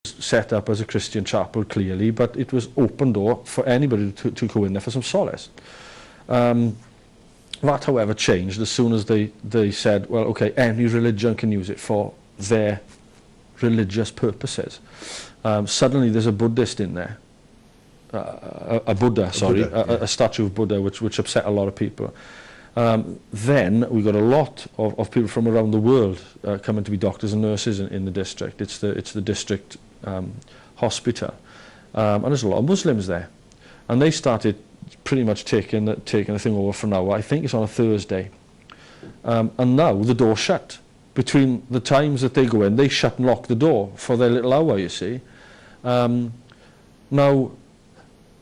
set up as a Christian chapel, clearly, but it was open door for anybody to go in there for some solace. That, however, changed as soon as they said, well, okay, any religion can use it for their religious purposes. Suddenly there's a Buddhist in there, a statue of Buddha, which upset a lot of people. Then we got a lot of people from around the world coming to be doctors and nurses in the district. It's the district hospital, and there's a lot of Muslims there, and they started pretty much taking the thing over for now. I think it's on a Thursday, and now the door's shut. Between the times that they go in, they shut and lock the door for their little hour, you see. Now,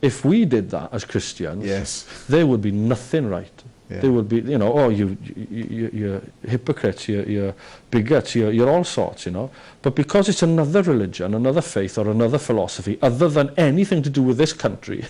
if we did that as Christians, yes, there would be nothing right. Yeah. They would be, you know, oh, you're hypocrites, you're bigots, you're all sorts, you know. But because it's another religion, another faith, or another philosophy, other than anything to do with this country,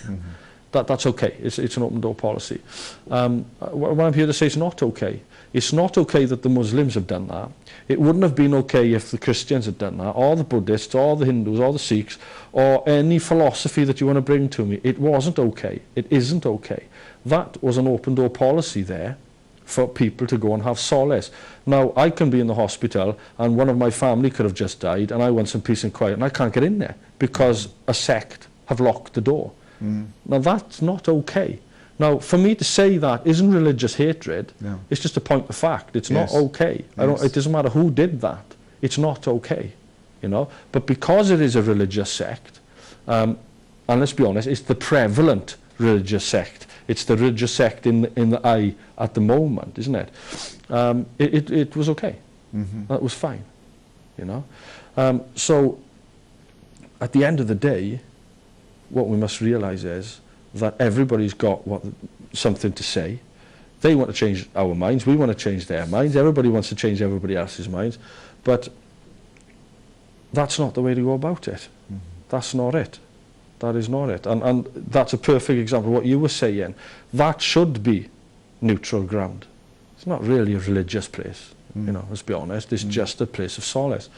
that's okay. It's an open door policy. What I'm here to say is not okay. It's not okay that the Muslims have done that. It wouldn't have been okay if the Christians had done that, or the Buddhists, or the Hindus, or the Sikhs, or any philosophy that you want to bring to me. It wasn't okay. It isn't okay. That was an open door policy there for people to go and have solace. Now, I can be in the hospital and one of my family could have just died and I want some peace and quiet and I can't get in there because a sect have locked the door. Now, that's not okay. Now, for me to say that isn't religious hatred. No. It's just a point of fact. It's not okay. It doesn't matter who did that. It's not okay, you know. But because it is a religious sect, and let's be honest, it's the prevalent religious sect. It's the religious sect in the eye at the moment, isn't it? It was okay. That was fine, you know. So, at the end of the day, what we must realise is that everybody's got something to say. They want to change our minds. We want to change their minds. Everybody wants to change everybody else's minds. But that's not the way to go about it. That's not it. That is not it. And that's a perfect example of what you were saying. That should be neutral ground. It's not really a religious place, you know, let's be honest. It's just a place of solace.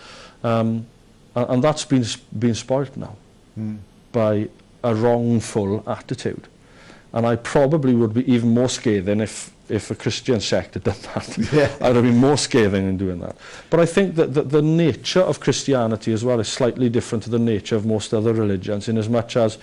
And that's been spoilt now by a wrongful attitude. And I probably would be even more scathing if a Christian sect had done that. Yeah. I'd have been more scathing in doing that. But I think that the nature of Christianity as well is slightly different to the nature of most other religions, in as much as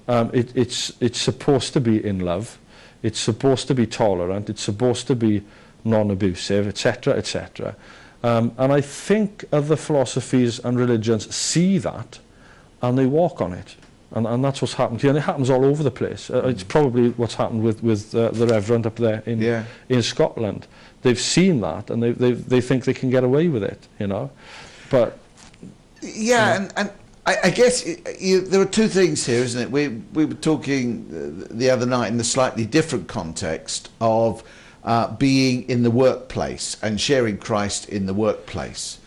it's supposed to be in love, it's supposed to be tolerant, it's supposed to be non-abusive, etc., etc. And I think other philosophies and religions see that and they walk on it. And that's what's happened here, and it happens all over the place. It's probably what's happened with the Reverend up there in Scotland. They've seen that, and they think they can get away with it, you know. But and I guess there are two things here, isn't it? We were talking the other night in a slightly different context of being in the workplace and sharing Christ in the workplace.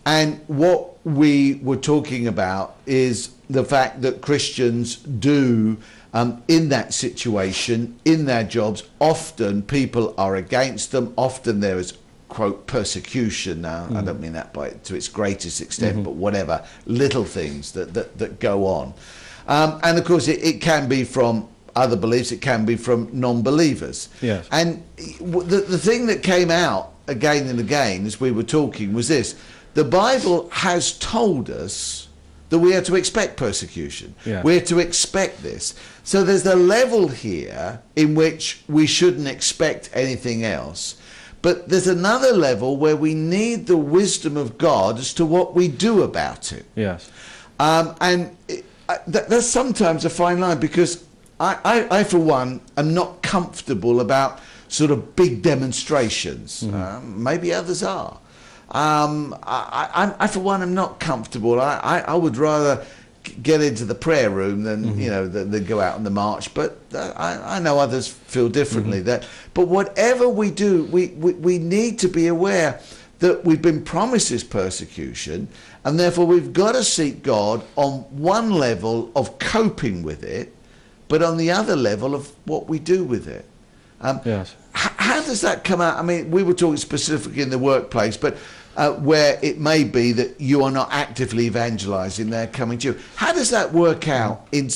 And what we were talking about is the fact that Christians do, in that situation, in their jobs, often people are against them, often there is, quote, persecution. Now, I don't mean that to its greatest extent, but whatever, little things that go on. And of course, it can be from other beliefs, it can be from non-believers. Yes. And the thing that came out again and again as we were talking was this: the Bible has told us that we are to expect persecution. Yeah. We're to expect this. So there's a level here in which we shouldn't expect anything else. But there's another level where we need the wisdom of God as to what we do about it. Yes. That's sometimes a fine line, because I for one, am not comfortable about sort of big demonstrations. Maybe others are. I for one am not comfortable. I would rather get into the prayer room than you know than go out on the march. But I know others feel differently. But whatever we do, we need to be aware that we've been promised this persecution, and therefore we've got to seek God on one level of coping with it, but on the other level of what we do with it. Yes. How does that come out? I mean, we were talking specifically in the workplace, but where it may be that you are not actively evangelizing, they're coming to you. How does that work out in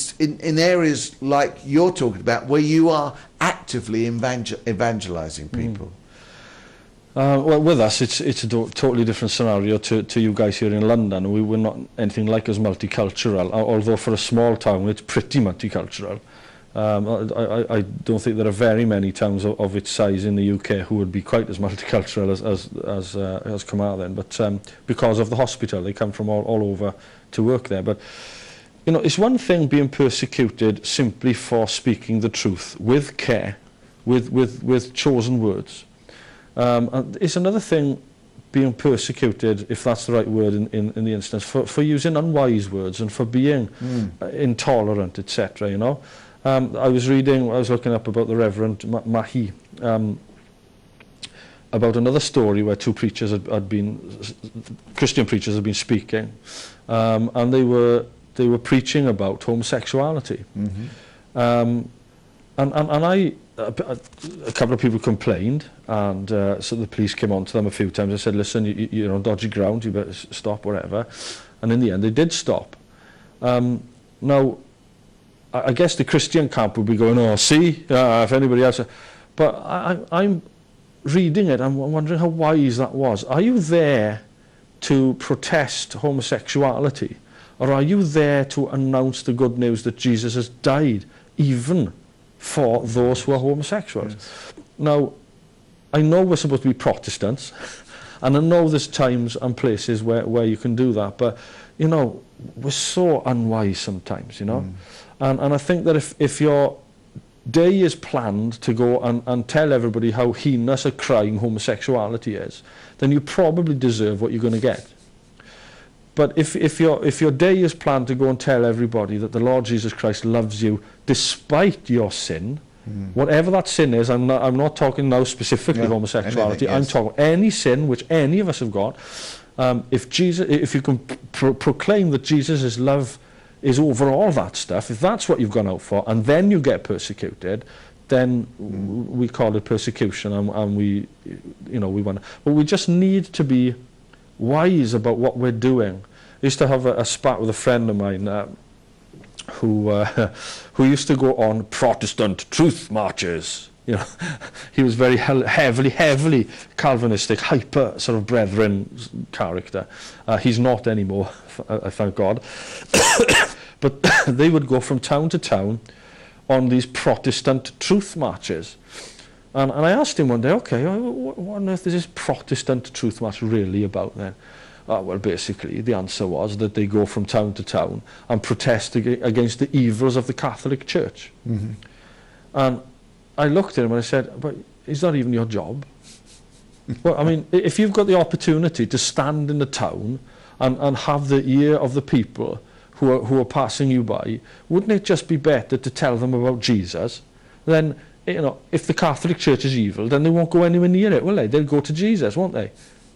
areas like you're talking about, where you are actively evangelizing people? Well, with us, it's a totally different scenario to you guys here in London. We're not anything like as multicultural, although for a small town, it's pretty multicultural. I don't think there are very many towns of its size in the UK who would be quite as multicultural as Carmarthen, but because of the hospital, they come from all over to work there. But you know, it's one thing being persecuted simply for speaking the truth with care, with chosen words. And it's another thing being persecuted, if that's the right word in the instance, for using unwise words and for being intolerant, etc. You know, I was looking up about the Reverend Mahi, about another story where two preachers Christian preachers had been speaking, and they were preaching about homosexuality. And a couple of people complained, and so the police came on to them a few times and said, listen, you're on dodgy ground, you better stop, whatever. And in the end, they did stop. Now, I guess the Christian camp would be going, oh, see, if anybody else... But I'm reading it, I'm wondering how wise that was. Are you there to protest homosexuality? Or are you there to announce the good news that Jesus has died, even for those who are homosexuals? Yes. Now, I know we're supposed to be Protestants, and I know there's times and places where you can do that, but, you know, we're so unwise sometimes, you know? And I think that if your day is planned to go and tell everybody how heinous a crime homosexuality is, then you probably deserve what you're going to get. But if your day is planned to go and tell everybody that the Lord Jesus Christ loves you despite your sin, whatever that sin is, I'm not talking now specifically homosexuality, anything, yes. I'm talking any sin which any of us have got. If you can proclaim that Jesus' love is over all that stuff, if that's what you've gone out for, and then you get persecuted, then we call it persecution, and we want. But we just need to be wise about what we're doing. I used to have a spat with a friend of mine who used to go on Protestant truth marches. You know, he was very heavily Calvinistic, hyper sort of brethren character. He's not anymore, I thank God. But they would go from town to town on these Protestant truth marches. And I asked him one day, okay, what on earth is this Protestant truth march really about then? Well, basically, the answer was that they go from town to town and protest against the evils of the Catholic Church. And I looked at him and I said, but is that even your job? Well, I mean, if you've got the opportunity to stand in the town and have the ear of the people who are passing you by, wouldn't it just be better to tell them about Jesus? Then, you know, if the Catholic Church is evil, then they won't go anywhere near it, will they? They'll go to Jesus, won't they?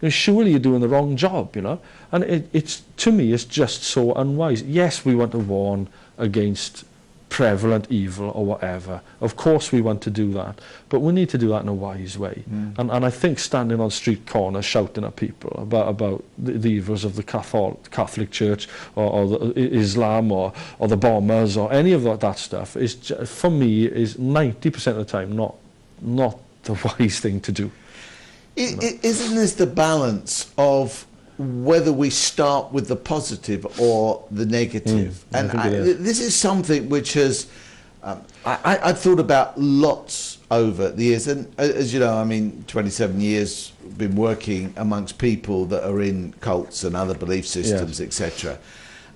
You know, surely you're doing the wrong job, you know? And it's to me, it's just so unwise. Yes, we want to warn against prevalent evil or whatever. Of course we want to do that, but we need to do that in a wise way. And I think standing on street corners shouting at people about the evils of the Catholic Church or the Islam or the bombers or any of that stuff is, for me, is 90% of the time not the wise thing to do. Isn't this the balance of whether we start with the positive or the negative? And this is something which has I've thought about lots over the years, and as you know, I mean, 27 years been working amongst people that are in cults and other belief systems, etc.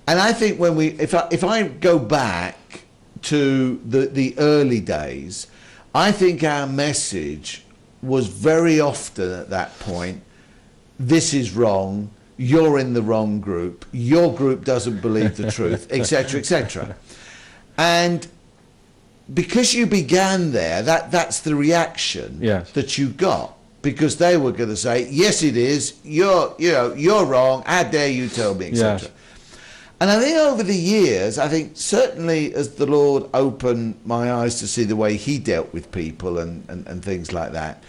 And I think when if I go back to the early days, I think our message was very often at that point, this is wrong, you're in the wrong group, your group doesn't believe the truth, etc., etc. And because you began there, that's the reaction that you got, because they were going to say, yes, it is, you're wrong, how dare you tell me, etc. And I think over the years, I think certainly as the Lord opened my eyes to see the way he dealt with people and things like that,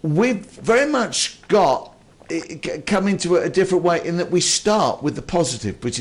we've very much got come into it a different way in that we start with the positive, which